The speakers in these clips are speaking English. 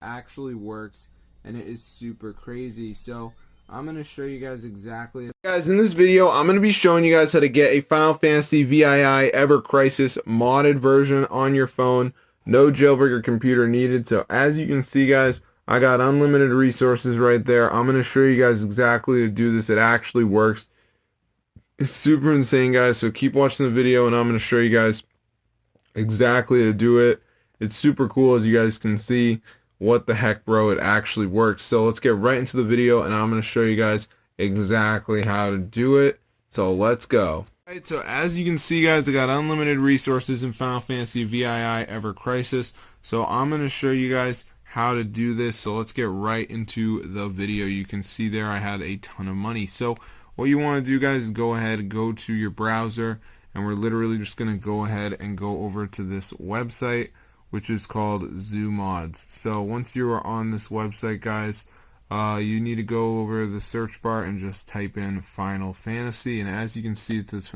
actually works, and it is super crazy. So I'm going to show you guys exactly. Guys, in this video, I'm going to be showing you guys how to get a Final Fantasy VII Ever Crisis modded version on your phone. No jailbreak or computer needed. So as you can see, guys, I got unlimited resources right there. I'm going to show you guys exactly how to do this. It actually works. It's super insane, guys. So keep watching the video, and I'm going to show you guys exactly how to do it. It's super cool, as you guys can see. What the heck, bro, it actually works. So let's get right into the video, and I'm going to show you guys exactly how to do it. So let's go. Alright, so as you can see, guys, I got unlimited resources in Final Fantasy VII Ever Crisis. So I'm going to show you guys how to do this. So let's get right into the video. You can see there I had a ton of money. So what you want to do, guys, is go ahead and go to your browser, and we're literally just going to go ahead and go over to this website, which is called ZooMods. So once you are on this website, guys, you need to go over the search bar and just type in Final Fantasy, and as you can see, it says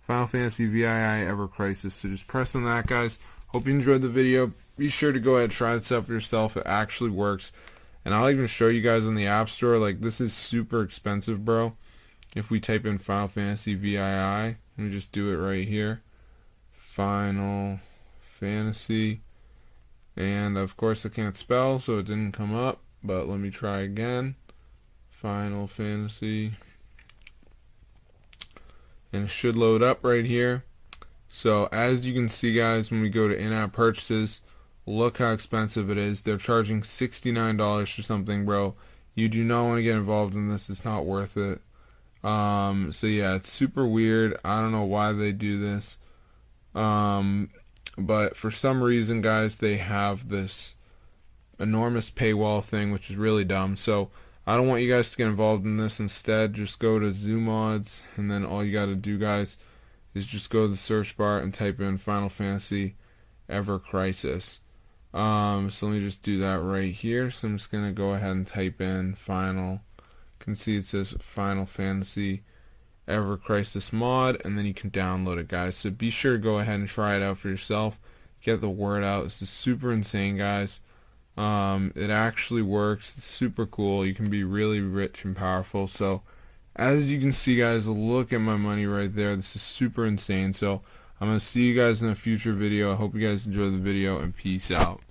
Final Fantasy VII Ever Crisis. So just press on that, guys. Hope you enjoyed the video. Be sure to go ahead and try this out for yourself. It actually works, and I'll even show you guys on the App Store. Like, this is super expensive, bro. If we type in Final Fantasy VII, let me just do it right here. Final Fantasy. And of course I can't spell, so it didn't come up, but let me try again. Final Fantasy. And it should load up right here. So as you can see, guys, when we go to in-app purchases, look how expensive it is. They're charging $69 for something, bro. You do not want to get involved in this. It's not worth it. So yeah, it's super weird. I don't know why they do this. But for some reason, guys, they have this enormous paywall thing, which is really dumb. So I don't want you guys to get involved in this. Instead, just go to ZooMods, and then all you got to do, guys, is just go to the search bar and type in Final Fantasy Ever Crisis. So let me just do that right here. So I'm just going to go ahead and type in Final. You can see it says Final Fantasy Ever Crisis mod, and then you can download it, guys. So be sure to go ahead and try it out for yourself. Get the word out. This is super insane, guys. It actually works. It's super cool. You can be really rich and powerful. So as you can see, guys, look at my money right there. This is super insane. So I'm going to see you guys in a future video. I hope you guys enjoy the video, and peace out.